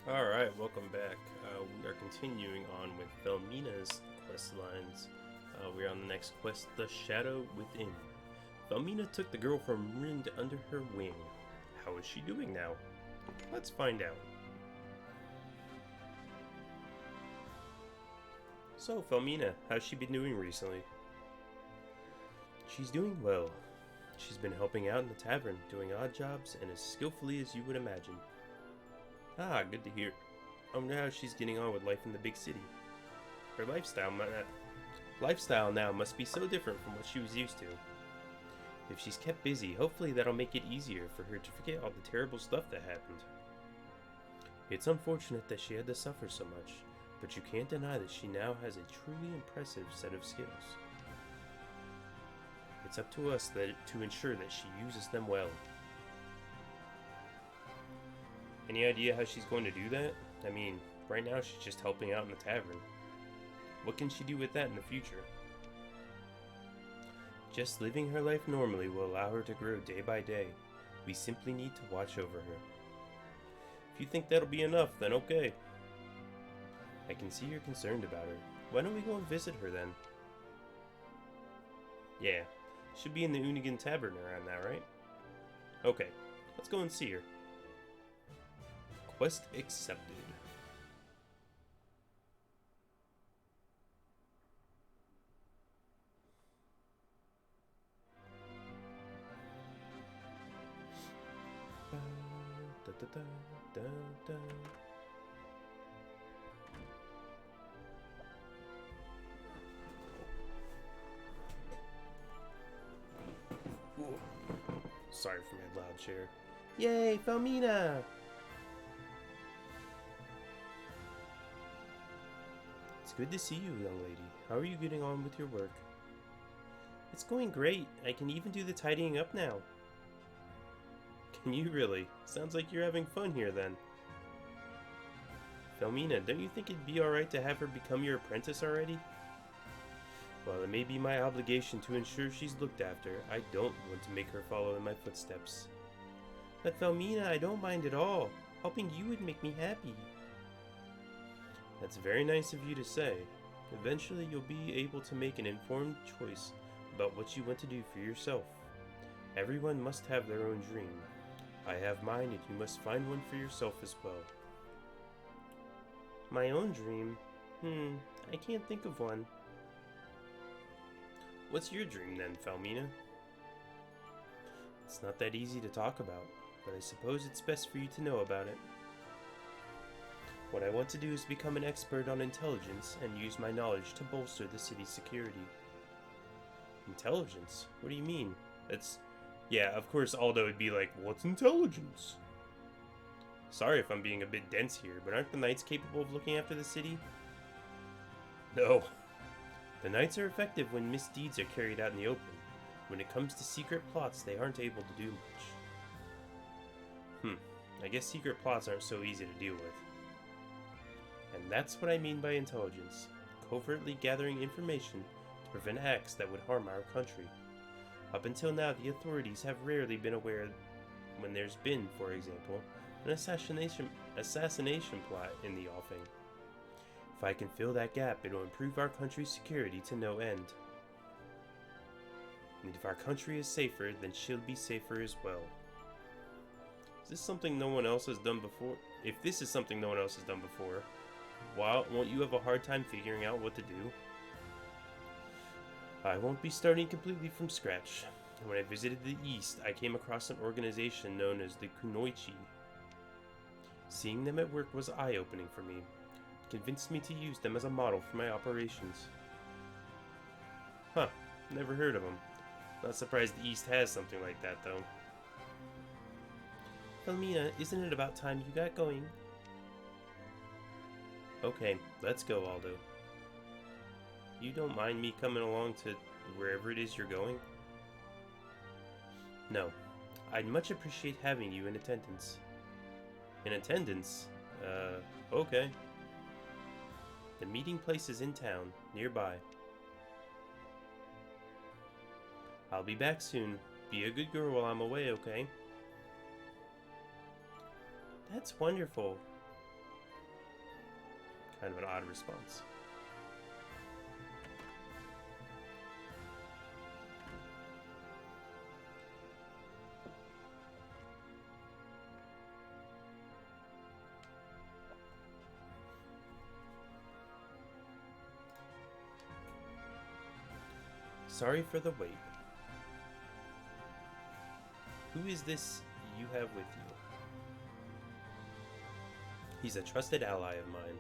Alright, welcome back. We are continuing on with Felmina's quest lines. We're on the next quest, The Shadow Within. Felmina took the girl from Rind under her wing. How is she doing now? Let's find out. So, Felmina, how's she been doing recently? She's doing well. She's been helping out in the tavern, doing odd jobs, and as skillfully as you would imagine. Ah, good to hear. I wonder how she's getting on with life in the big city. Her lifestyle now must be so different from what she was used to. If she's kept busy, hopefully that'll make it easier for her to forget all the terrible stuff that happened. It's unfortunate that she had to suffer so much, but you can't deny that she now has a truly impressive set of skills. It's up to us to ensure that she uses them well. Any idea how she's going to do that? I mean, right now she's just helping out in the tavern. What can she do with that in the future? Just living her life normally will allow her to grow day by day. We simply need to watch over her. If you think that'll be enough, then okay. I can see you're concerned about her. Why don't we go and visit her then? Yeah, should be in the Unigan Tavern around now, right? Okay, let's go and see her. Quest accepted. Da, da, da, da, da. Ooh. Sorry for my loud chair. Yay, Felmina! It's good to see you, young lady. How are you getting on with your work? It's going great. I can even do the tidying up now. Can you really? Sounds like you're having fun here then. Felmina, don't you think it'd be alright to have her become your apprentice already? While it may be my obligation to ensure she's looked after, I don't want to make her follow in my footsteps. But Felmina, I don't mind at all. Helping you would make me happy. That's very nice of you to say. Eventually you'll be able to make an informed choice about what you want to do for yourself. Everyone must have their own dream. I have mine, and you must find one for yourself as well. My own dream? I can't think of one. What's your dream then, Felmina? It's not that easy to talk about, but I suppose it's best for you to know about it. What I want to do is become an expert on intelligence and use my knowledge to bolster the city's security. Intelligence? What do you mean? Yeah, of course Aldo would be like, what's intelligence? Sorry if I'm being a bit dense here, but aren't the knights capable of looking after the city? No. The knights are effective when misdeeds are carried out in the open. When it comes to secret plots, they aren't able to do much. I guess secret plots aren't so easy to deal with. And that's what I mean by intelligence. Covertly gathering information to prevent acts that would harm our country. Up until now, the authorities have rarely been aware when there's been, for example, an assassination plot in the offing. If I can fill that gap, it'll improve our country's security to no end. And if our country is safer, then she'll be safer as well. Is this something no one else has done before? If this is something no one else has done before, won't you have a hard time figuring out what to do? I won't be starting completely from scratch. When I visited the East, I came across an organization known as the Kunoichi. Seeing them at work was eye-opening for me. It convinced me to use them as a model for my operations. Huh, never heard of them. Not surprised the East has something like that, though. Felmina, isn't it about time you got going? Okay, let's go, Aldo. You don't mind me coming along to wherever it is you're going? No. I'd much appreciate having you in attendance. In attendance? Okay. The meeting place is in town, nearby. I'll be back soon. Be a good girl while I'm away, okay? That's wonderful. Kind of an odd response. Sorry for the wait. Who is this you have with you? He's a trusted ally of mine.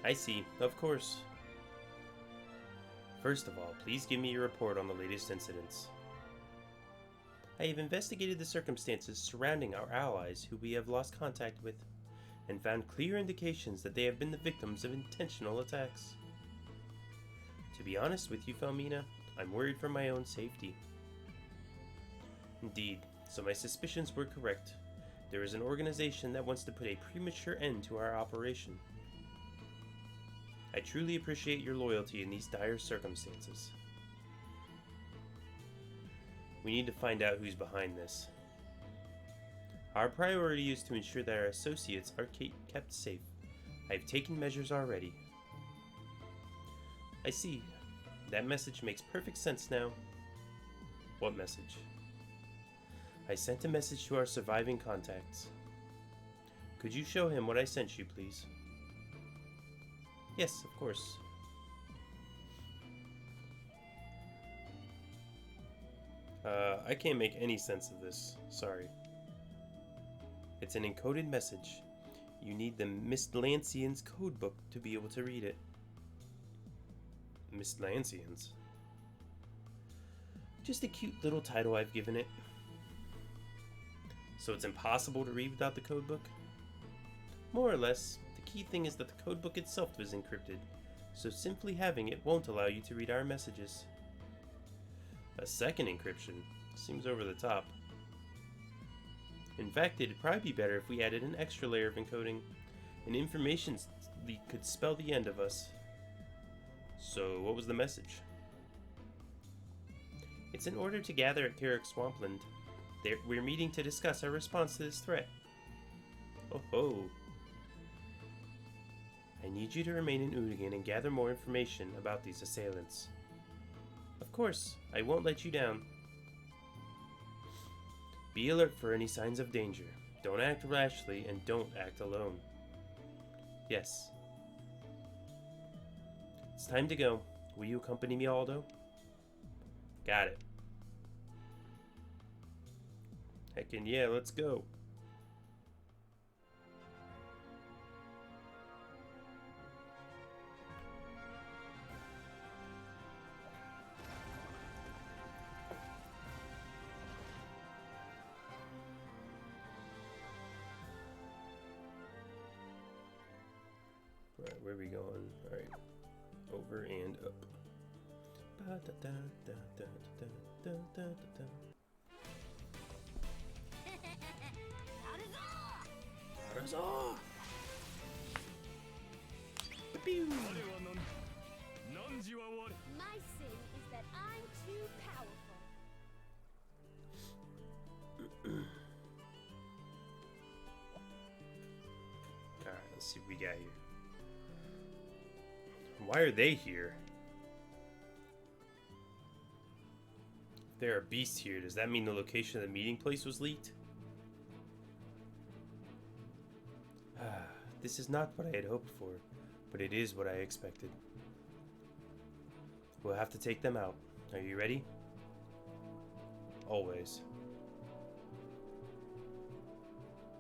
I see, of course. First of all, please give me your report on the latest incidents. I have investigated the circumstances surrounding our allies who we have lost contact with, and found clear indications that they have been the victims of intentional attacks. To be honest with you, Felmina, I'm worried for my own safety. Indeed, so my suspicions were correct. There is an organization that wants to put a premature end to our operation. I truly appreciate your loyalty in these dire circumstances. We need to find out who's behind this. Our priority is to ensure that our associates are kept safe. I've taken measures already. I see. That message makes perfect sense now. What message? I sent a message to our surviving contacts. Could you show him what I sent you, please? Yes, of course. I can't make any sense of this. Sorry. It's an encoded message. You need the Miss Lancian's codebook to be able to read it. Miss Lancian's? Just a cute little title I've given it. So it's impossible to read without the codebook? More or less. The key thing is that the codebook itself is encrypted, so simply having it won't allow you to read our messages. A second encryption seems over the top. In fact, it'd probably be better if we added an extra layer of encoding. An information leak could spell the end of us. So, what was the message? It's in order to gather at Carrick Swampland. We're meeting to discuss our response to this threat. Oh ho! I need you to remain in Udigan and gather more information about these assailants. Of course, I won't let you down. Be alert for any signs of danger. Don't act rashly and don't act alone. Yes. It's time to go. Will you accompany me, Aldo? Got it. Heckin' yeah, let's go. Right, where are we going? Alright. Over and up. My sin is that I'm too powerful. Alright, let's see what we got here. Why are they here? If there are beasts here, does that mean the location of the meeting place was leaked? This is not what I had hoped for, but it is what I expected. We'll have to take them out. Are you ready? Always.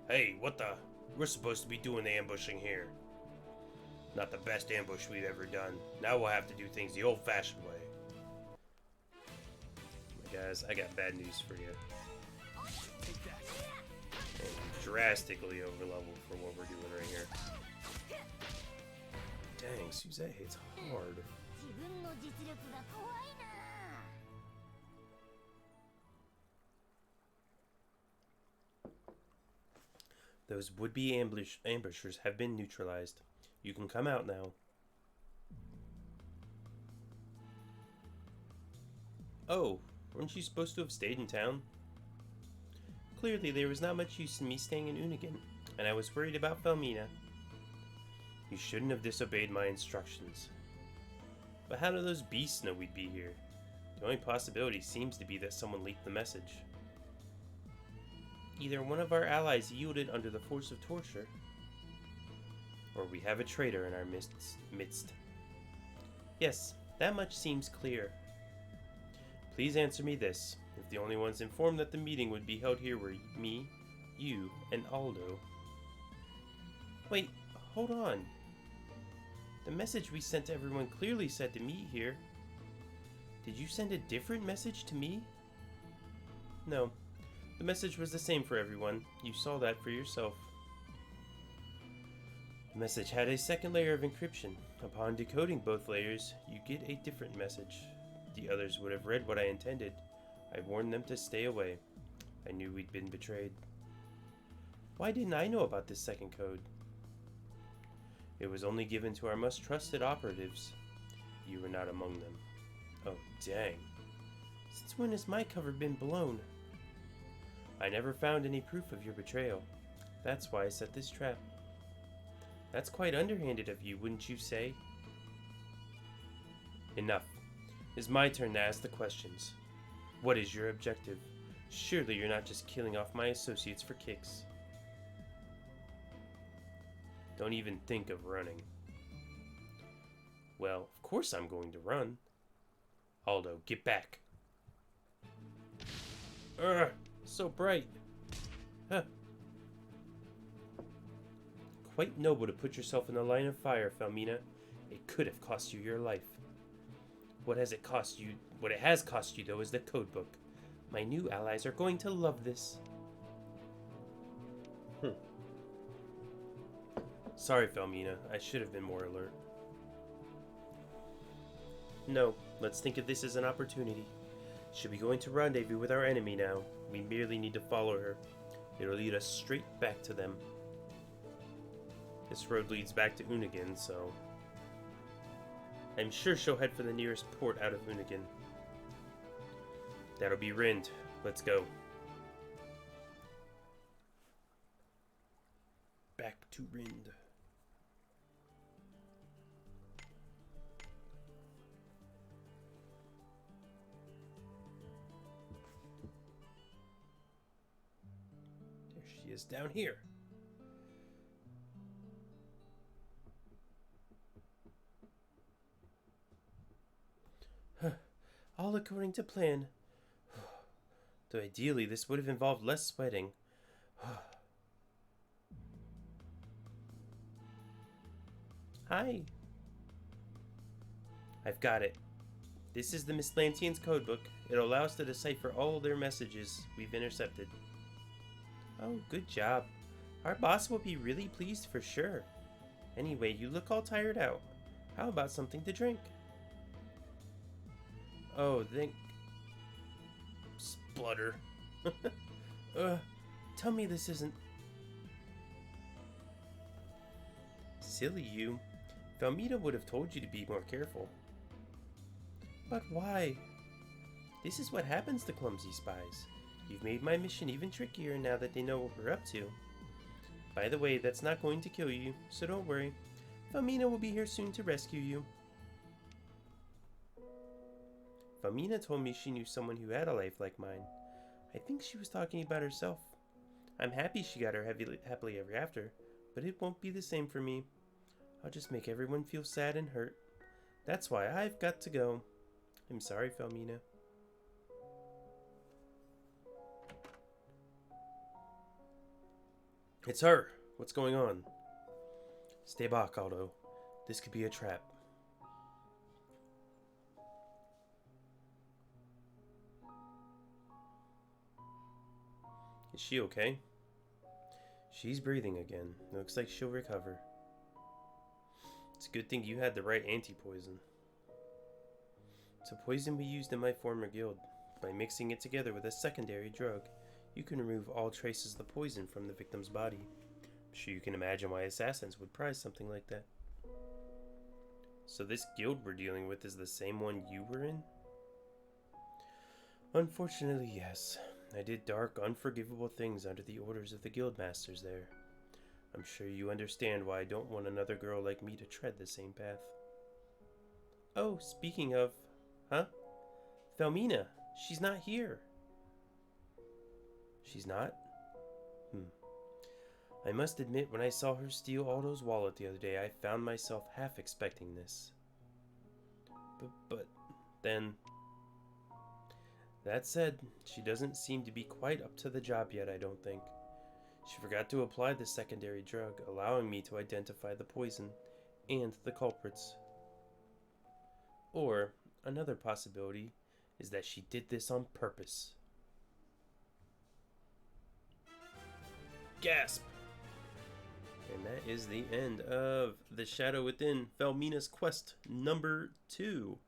Hey, what the? We're supposed to be doing the ambushing here. Not the best ambush we've ever done. Now we'll have to do things the old-fashioned way. Guys, I got bad news for you. And drastically over-leveled for what we're doing right here. Dang, Suzette hits hard. Those would-be ambushers have been neutralized. You can come out now. Oh, weren't you supposed to have stayed in town? Clearly there was not much use in me staying in Unigan, and I was worried about Felmina. You shouldn't have disobeyed my instructions. But how do those beasts know we'd be here? The only possibility seems to be that someone leaked the message. Either one of our allies yielded under the force of torture, or we have a traitor in our midst. Yes, that much seems clear. Please answer me this. If the only ones informed that the meeting would be held here were me, you, and Aldo. Wait, hold on. The message we sent to everyone clearly said to meet here. Did you send a different message to me? No, the message was the same for everyone. You saw that for yourself. The message had a second layer of encryption. Upon decoding both layers, you get a different message. The others would have read what I intended. I warned them to stay away. I knew we'd been betrayed. Why didn't I know about this second code? It was only given to our most trusted operatives. You were not among them. Oh, dang. Since when has my cover been blown? I never found any proof of your betrayal. That's why I set this trap. That's quite underhanded of you, wouldn't you say? Enough. It's my turn to ask the questions. What is your objective? Surely you're not just killing off my associates for kicks. Don't even think of running. Well, of course I'm going to run. Aldo, get back. Ugh, so bright. Huh. Quite noble to put yourself in the line of fire, Felmina. It could have cost you your life. What has it cost you? What it has cost you, though, is the codebook. My new allies are going to love this. Sorry, Felmina. I should have been more alert. No, let's think of this as an opportunity. She'll be going to rendezvous with our enemy now. We merely need to follow her. It'll lead us straight back to them. This road leads back to Unigan, so I'm sure she'll head for the nearest port out of Unigan. That'll be Rind. Let's go. Back to Rind. There she is down here. All according to plan. Though ideally this would have involved less sweating. Hi. I've got it. This is the Miss Lantian's codebook. It'll allow us to decipher all their messages we've intercepted. Oh, good job. Our boss will be really pleased for sure. Anyway, you look all tired out. How about something to drink? Oh, Splutter. Tell me this isn't... Silly you. Felmina would have told you to be more careful. But why? This is what happens to clumsy spies. You've made my mission even trickier now that they know what we're up to. By the way, that's not going to kill you, so don't worry. Felmina will be here soon to rescue you. Felmina told me she knew someone who had a life like mine. I think she was talking about herself. I'm happy she got her happily ever after, but it won't be the same for me. I'll just make everyone feel sad and hurt. That's why I've got to go. I'm sorry, Felmina. It's her. What's going on? Stay back, Aldo. This could be a trap. Is she okay? She's breathing again. Looks like she'll recover. It's a good thing you had the right anti-poison. It's a poison we used in my former guild. By mixing it together with a secondary drug, you can remove all traces of the poison from the victim's body. I'm sure you can imagine why assassins would prize something like that. So this guild we're dealing with is the same one you were in? Unfortunately, yes. I did dark, unforgivable things under the orders of the guild masters there. I'm sure you understand why I don't want another girl like me to tread the same path. Oh, speaking of... Huh? Felmina, she's not here. She's not? I must admit, when I saw her steal Aldo's wallet the other day, I found myself half expecting this. But then... That said, she doesn't seem to be quite up to the job yet, I don't think. She forgot to apply the secondary drug, allowing me to identify the poison and the culprits. Or, another possibility is that she did this on purpose. Gasp! And that is the end of The Shadow Within, Felmina's quest number 2.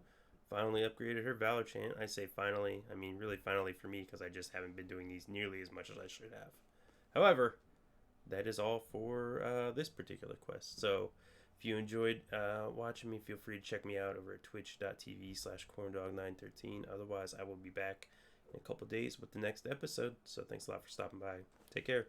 Finally upgraded her Valor Chant. I say finally, I mean really finally for me, because I just haven't been doing these nearly as much as I should have. However, that is all for this particular quest. So if you enjoyed watching me, feel free to check me out over at twitch.tv/corndog913. Otherwise, I will be back in a couple days with the next episode. So thanks a lot for stopping by. Take care.